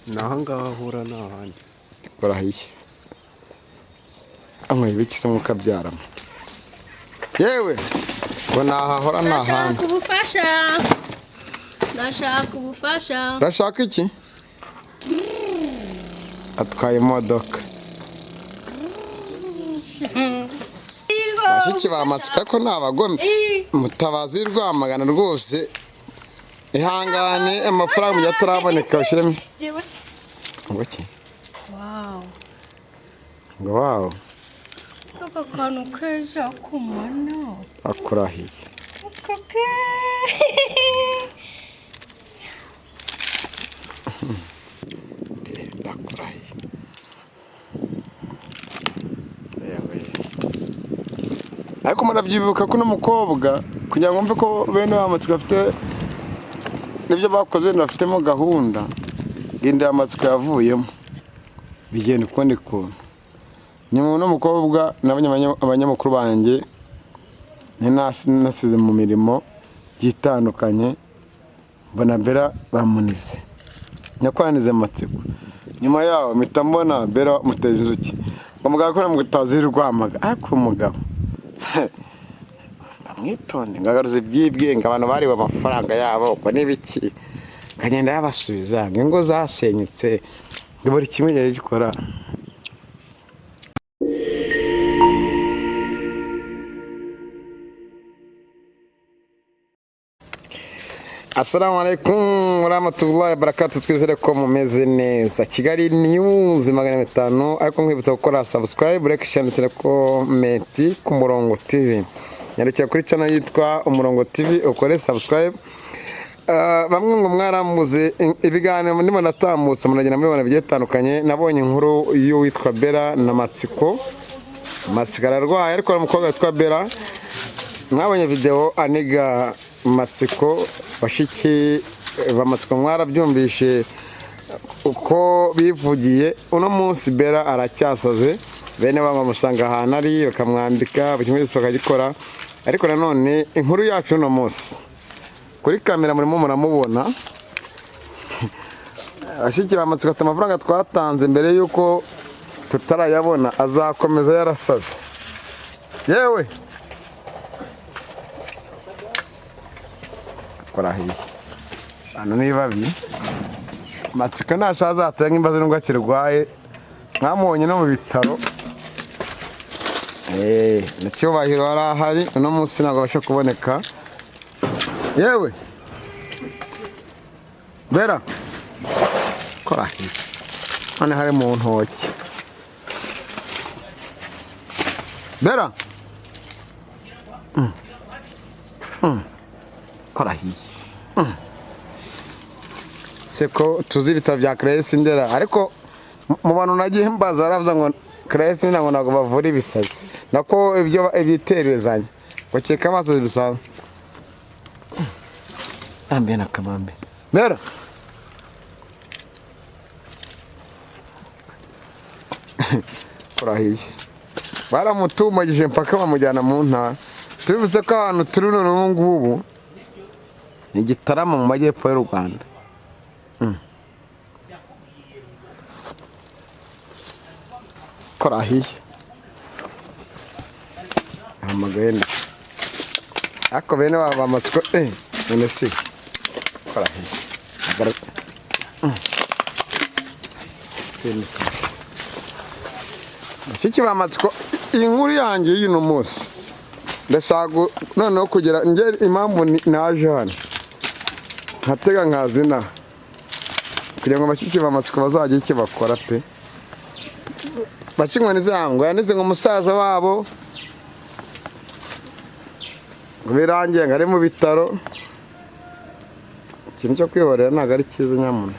naho ngaho ahura n'ahandi korahiye amwe bikise mukabyaramo yewe ngo nahahora n'ahandi nashaka ubufasha urashaka iki atwaye imodoka bashiki bamatsika ko ntabagome mutabazi Rwamagana rwose ihangane amafaranga mujya turaboneka ushyiremo ngo ki ngo wow aka kantu keza kumana akurahiye kake ndakurahiye ariko murabyibuka ko n'umukobwa kugira ngo mve ko bene bamatsiko bafite nibyo bakoze bafitemo gahunda genda amatsiko yavuyemo bigenda ukundi kuntu nyuma n'umukobwa abanyamakuru banjye nasize mu mirimo gitandukanye mbona Bella bamunize nyakwanize amatsiko nyuma yaho mpita mbona Bella muteje inzuki bamugara ko namutazi Rwamagana ariko umugabo bamwitonde ngagaruze byibwenga abantu bari amafaranga yabo ngo nibiki kagenda yabasubiza ngo zasenyutse buri kimwe gikora. Assalamu alaikum warahmatullahi wabarakatuh. Twizere ko mumeze neza. Kigali News 500 ariko nkwibutsa gukora subscribe, like, share ndetse na comment ku Murongo TV. Nyarukira kuri channel yitwa Umurongo TV ukore subscribe. Bamwe ngo mwaramuze ibiganiro ndimo natambutse munagenda mubibona bigetandukanye. Nabonye inkuru iyo witwa Bella na Matsiko. Matsiko ararwaye ariko umukobwa witwa Bella. Mwabonye video aniga Matsiko bashiki bamatsiko mwarabyumvishe uko bivugiye uno munsi Bella aracyasaze bene bamusanga ahantu ari bakamwambika buri kimwe cyose gikora ariko nanone inkuru yacu uno munsi kuri kamera murimo muramubona bashiki bamatsiko ati amafaranga twatanze mbere yuko tutarayabona azakomeza yarasaze yewe korahiye hano ni babi Matsiko nashaza atanga imbazo n'ubwo akirwaye mwamubonye no mu bitaro n'icyubahiro arahari uno munsi ntabwo abasha kuboneka yewe Bella korahiye hano hari mu ntoki Bella korahiye seko tuzi ibitaro bya Craes Ndera ariko mu bantu nagiye mbaza aravuga ngo Craes ntabwo nago bavura ibisazi nako ibyo ibiterezanya bakeka amaso bisanzwe ambe na kamambe Bella korahiye baramutumagije mpaka bamujyana mu ntara tubivuze ko abantu turi n'ubu ngubu ni Gitarama mu majyepfo y'u Rwanda korahiye amagenda ako bene bamatsiko none si korahiye bashiki bamatsiko inkuru yanjye y'uno munsi ndashaka noneho kugira nge impamvu naje hano nkatega nkazina kugira ngo bashiki bamatsiko bazajye icyo bakora pe bakinywa nizango yanize ngo musaza wabo birangiye ngari mu bitaro ikintu cyo kwihorera ntabwo ari cyiza nyamuna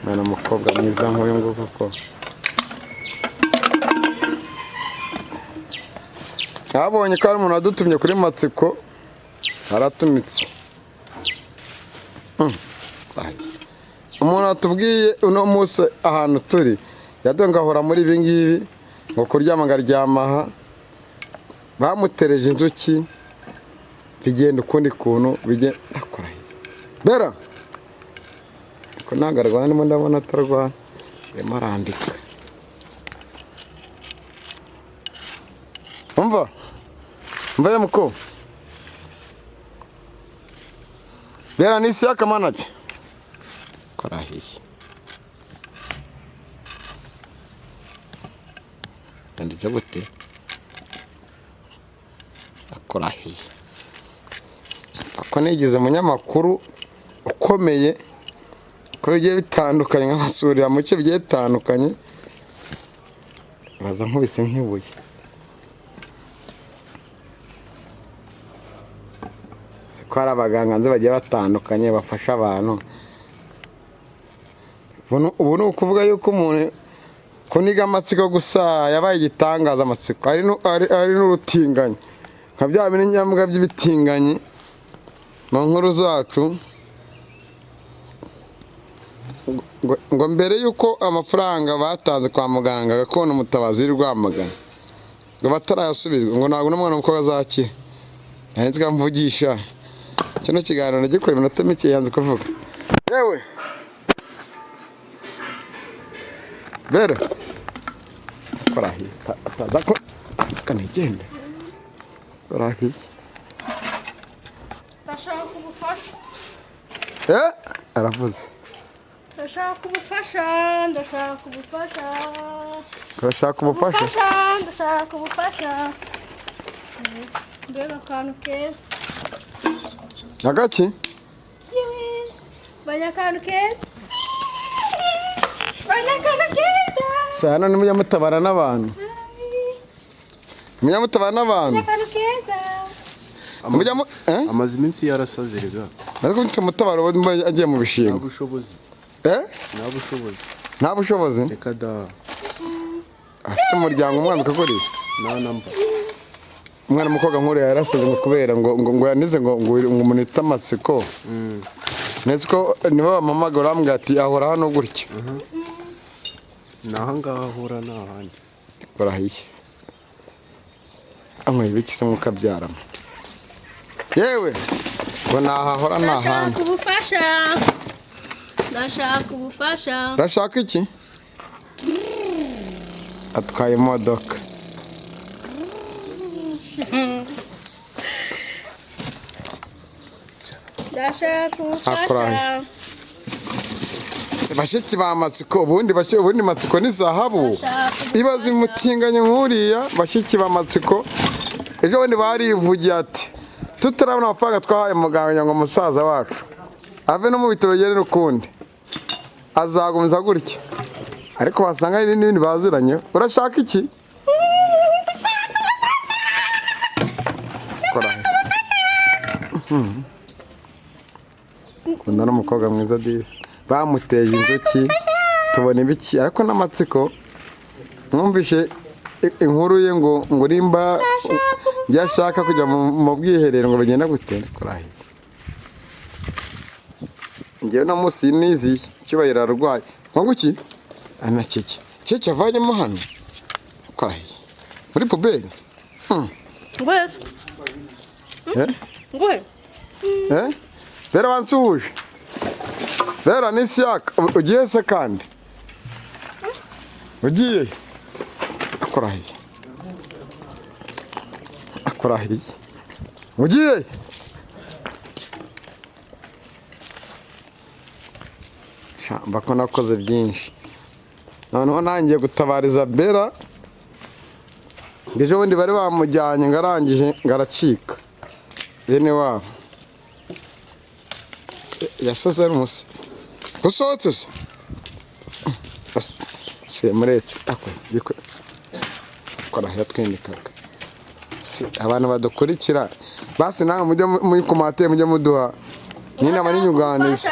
mwana mukobwa mwiza nk'uyu nguyu koko abonye ko hari umuntu wadutumye kuri Matsiko aratumitse umuntu atubwiye uno munsi ahantu turi yadongahora muri ibi ngibi ngo kuryama ngaryamaha bamutereje inzuki bigenda ukundi kuntu bigenda korahiye Bella ko nagaragara ndimo ndabona atarwana arimo arandika umva mbaye muko Bera n'isi y'akamanake korahiye yanditse gute akorahiye ako nigize umunyamakuru ukomeye ko bigiye bitandukanye nk'abasurira mu bice bigiye bitandukanye baza nkubise nk'ibuye ko hari abaganga nzi bagiye batandukanye bafasha abantu ubu ni ukuvuga yuko umuntu kuniga amatsiko gusa yabaye igitangaza amatsiko ari n'urutinganyi nka bya binyamuga by'ibitinganyi mu nkuru zacu ngo mbere yuko amafaranga batanze kwa muganga gakondo Mutabazi Rwamagana ngo batarayasubizwa ngo ntabwo n'umwana w'umukobwa azakira nahise mvugisha kino kiganiro nagikora iminota mike yanze kuvuga yewe Bera korahiye ko kanigende korahiye ndashaka ubufasha aravuze ndashaka ubufasha mbega akantu keza agaki banyakantu keza sana ni munyamutabara n'abantu banyakantu keza amaze iminsi yarasazerega ariko mutabara agiye mu bishimbo nta bushobozi reka da afite umuryango umwana ukaguriye nta namba umwana mukobwa nkuriya yarasaze ngo kubera ngo yanize ngo umuntu yita amatsiko neza ko nibo bamamagara bambwira ati ahora hano gutya naha ngaha ahura n'ahandi korahiye amwe ibikise mukabyaramo yewe ngo nahahora n'ahandi ndashaka ubufasha urashaka iki atwaye imodoka ndashaka ubufasha bashiki ba matsiko ubundi matsiko ni zahabu ibaze imutinganye nk'uriya bashiki ba matsiko ejo bundi barivugiye ati tutarabona amafaranga twahaye muganga ngo umusaza wacu ave no mu bitaro bigere n'ukundi azagumiza gutya ariko wasanga hari n'ibindi baziranye urashaka iki kunda n'umukobwa mwiza disi bamuteye inzuki tubona ibiki ariko n'amatsiko mwumvishe inkuru ye ngo nimba yashaka kujya mu bwiherero ngo bagenda gutera korahiye ngewe no munsi nizi cyubahiro ararwaye ngo iki anakeke cyo avanyemo hano korahiye muri puberi Bera wansuhuje Bera n'isi yaka ugiye se kandi ugiye akorahiye ugiye mbako nakoze byinshi noneho nangiye gutabariza Bera ejo bundi bari bamujyanye ngarangije ngaracika bene wabo yasaze ari umusi gusohotse se se muretse akora yatwendikaga abantu badukurikira basi nawe mujye muri komate mujye muduha n'inama n'inyunganizi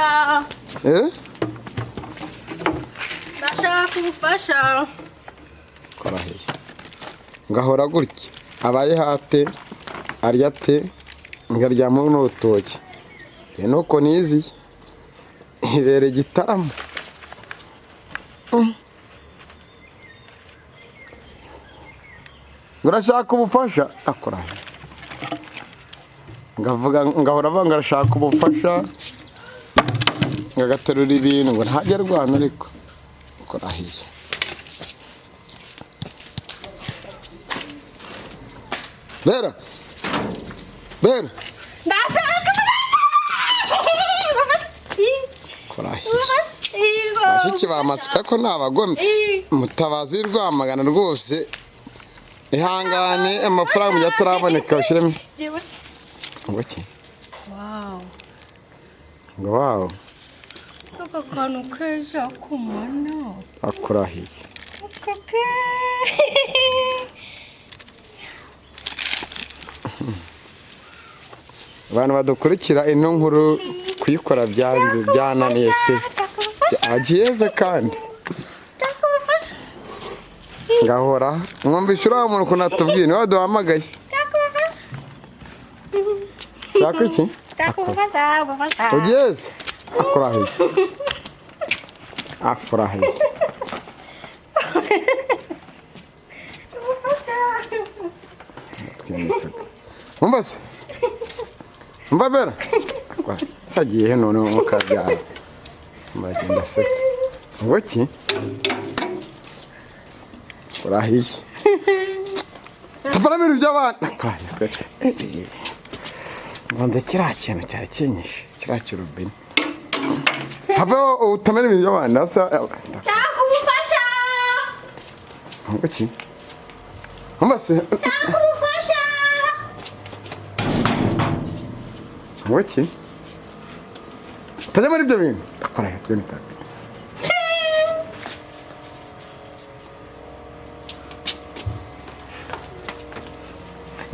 ndashaka ubufasha korahiye ngahora gutya abaye hate arya te ngaryama n'urutoki nuko nizi ibere igitaramo ngurashaka ubufasha akorahiye ngahora avuga ngashaka ubufasha agaterura ibintu ngo ntajya arwana ariko korahiye Bera Ndashaka korahiye bashiki bamatsika ko ntabagome Mutabazi Rwamagana rwose ihangane amafaranga mu yataraboneka ushiremo ngo ki wow aka kantu keza kumana akorahiye kake abantu badukurikira ino nkuru kuyikora byananiye pe agiyeze kandi ngahora mwumvishe uriya muntu ukuntu atubwiye niwe waduhamagaye shaka iki ugeze akorahiye Mumbase Mbabera sagiye he none mukabyara mbagenda se ngoki korahiye tufara ibintu by'abana korahiye twete ngonze kiriya kintu cyari kinyishe kiriya kirubini haveho utamenya ibintu by'abana Ndakubufasha ngoki Mumbase Ndakubufasha ngoki tajya muri ibyo bintu korahiye twene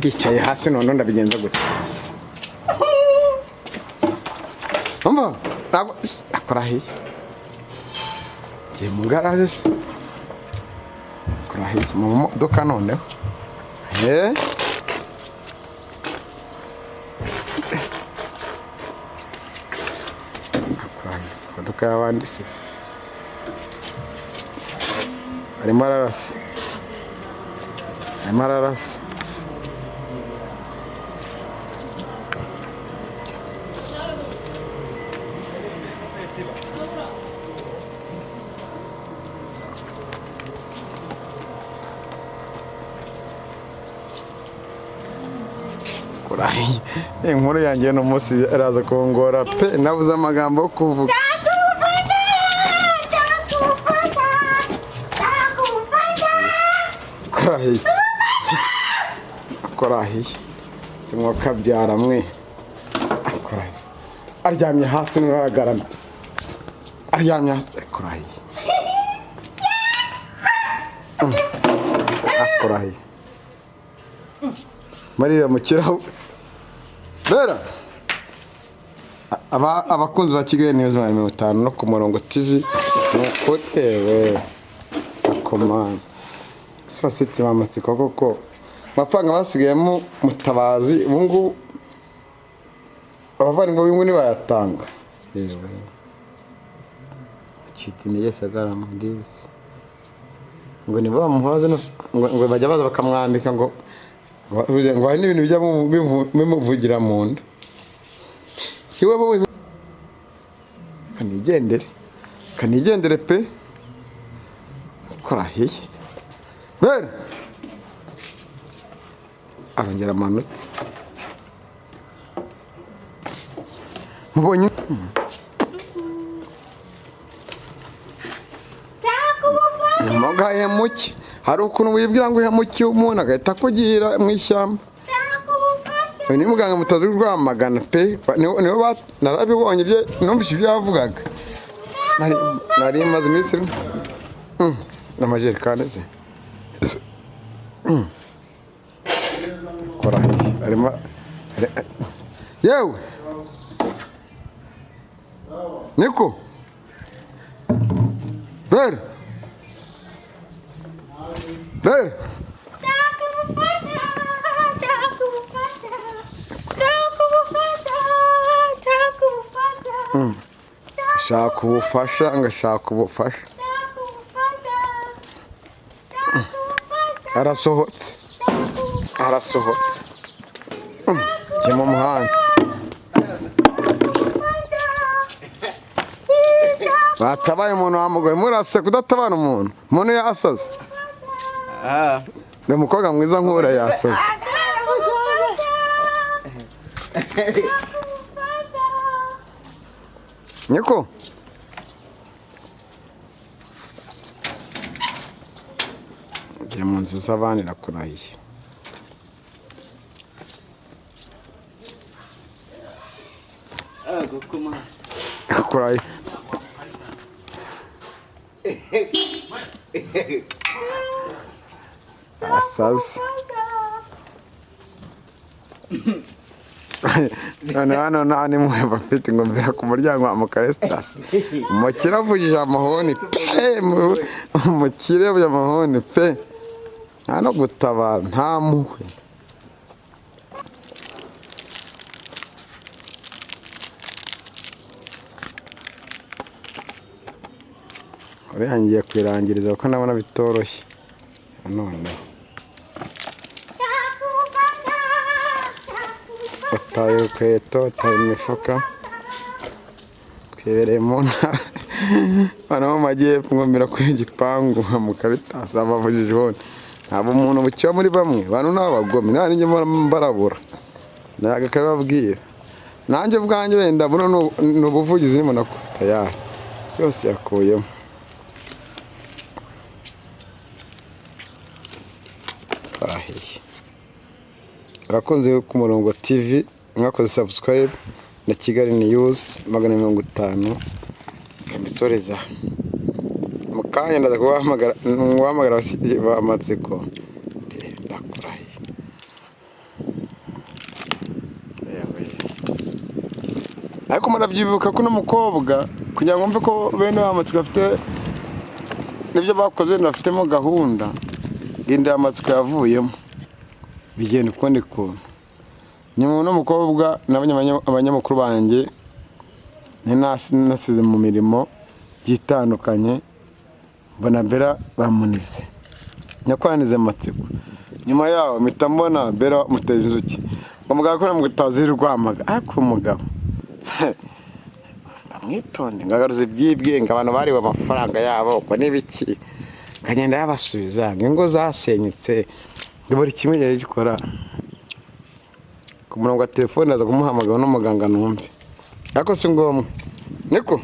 gicaye hasi none ndabigenza gute Mama akorahiye ye mugaraje se akorahiye mu modoka noneho akorahiye modoka y'abandi se arimo ararasa korahiye inkuru yanjye no munsi araza kongora pe nabuze amagambo yo kuvuga korahiye kimwe kabyara mwe korahiye aryamye hasi niwe aragarana aryamye hasi korahiye korahiye Mariya mukiraho Bera abakunzi ba Kigali News 50 no ku Murongo TV nukotewe akomana sasiti mamatsiko koko mafaranga basigayemo Mutabazi ubungu abavani ngo bimwe ni bayatanga yewe chiti ni yesagara mundizi ngo ni bamuhaze ngo bajya baza bakamwandika ngo hari n'ibintu bijya bimuvugira mu nda iwe bo kanigendere pe korahiye Bera arongera amanutse mubonye mugaye muke hari ukuntu wibwira ngo uhemukiye umuntu agahita akugira mu ishyamba uyu ni muganga Mutabazi Rwamagana pe niwe narabibonye ibyo numvise ibyo yavugaga nari maze iminsi n'amajerekani se korahiye arimo yewe niko Bera shaka ubufasha ngashaka ubufasha arasohotse jya mu muhanda batabaye umuntu wa mugore murase kudatabara umuntu yasaze ni umukobwa mwiza nk'ura yasaze niko ngiye mu nzu z'abandi nakurahiye nakurahiye asaze none hano nta nimuheba mfite ingomero ku muryango wa mukaresitasi umukire avugije amahoni pe umukire avugije amahoni pe nta no gutabara nta muhwe uriya ngiye kwirangiriza kuko ndabona bitoroshye none utaye urukweto utaye imifuka twibereye mu ntara hano mu majyepfo ngomera kuri igipangu mu Karitasi abavugije hone ntabwo umuntu bucya muri bamwe bantu n'abagome nta n'injye mbarabura ntabwo akabibabwira nanjye ubwanjye wenda buno ni ubuvugizi nimo nakuta yari byose yakuyemo twarahiye abakunzi ku murongo TV mwakoze subscribe na Kigali News 250 kamisoreza mukanya ndaza kubahamagara bamatsiko ndakurahiye ariko murabyibuka ko n'umukobwa kugira ngo mve ko bene bamatsiko afite nibyo bakoze bafitemo gahunda genda amatsiko yavuyemo bigenda ukundi kuntu nyuma n'umukobwa abanyamakuru banjye nasize mu mirimo gitandukanye mbona Bella bamunize nyakwanize amatsiko nyuma yaho mpita mbona Bella muteza inzuki ngo mugabo ko namugutazi Rwamaga ariko umugabo bamwitonde ngagaruze ibyibwenga abantu bariwe amafaranga yabo ko nibiki kagenda yabasubiza ngo zasenyutse buri kimwe yari gikora ku murongo wa telefone aza kumuhamagara n'umuganga numve ariko si ngombwa niko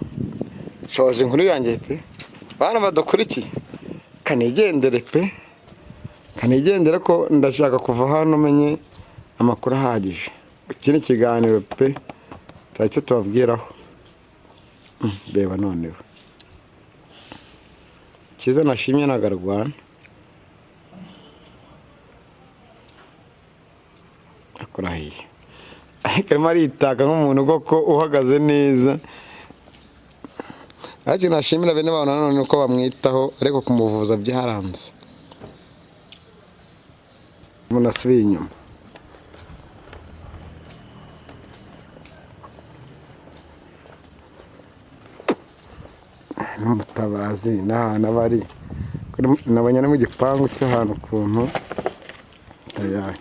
shoje inkuru yanjye pe bana badakurikiye kanigendere pe kanigendere ko ndashaka kuva hano menye amakuru ahagije ikindi kiganiro pe cyacyo tubabwiraho reba noneho kiza nashimye nagarwana akurahiye arimo aritaka nk'umuntu koko uhagaze neza ariko nashimira bene babo nanone uko bamwitaho ariko kumuvuza byaranze umuntu asubiye inyuma n'umutabazi n'ahantu abari nabonye no mu gipangu cy'ahantu ukuntu tayari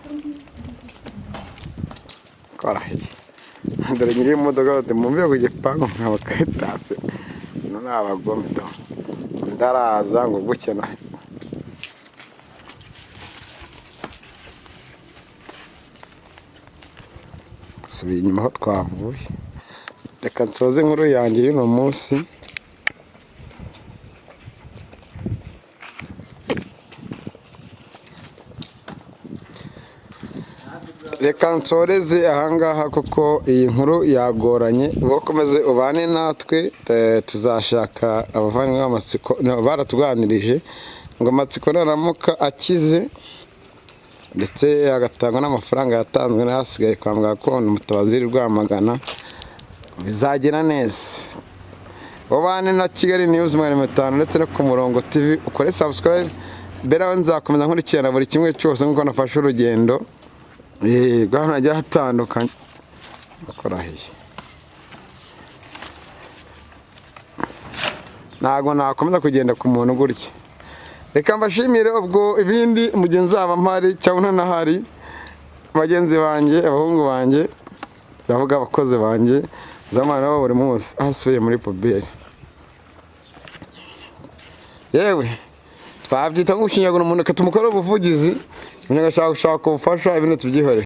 twarahiye dore nyiri imodoka mumve ku gipangu nkaba Karitasi none abagome do ndaraza ngo gukena subiye inyuma aho twavuye reka nsoze inkuru yanjye y'uno munsi reka nsoreze ahangaha kuko iyi nkuru yagoranye ukomeze ubane natwe tuzashaka abavandimwe b'amatsiko baratuganirije ngo amatsiko naramuka akize ndetse agatangwa n'amafaranga yatanzwe n'ahasigaye kwa muganga ko umutabazi Rwamagana bizagera neza ubane na Kigali News 250 ndetse no ku murongo TV ukore subscribe Bella nzakomeza nkurikirana buri kimwe cyose nk'uko nafashe urugendo gahunda ajya hatandukanye akurahiye ntago nakomeza kugenda ku muntu gutya reka mbashimire ubwo ibindi mugenzi nzaba mpari cyangwa ntanahari bagenzi banjye abahungu banjye ndavuga abakozi banjye zamana buri munsi ahasubiye muri poberi yewe twabyita gushinyagura umuntu katumukora ubuvugizi umuntu agashaka ubufasha ibintu tubyihorere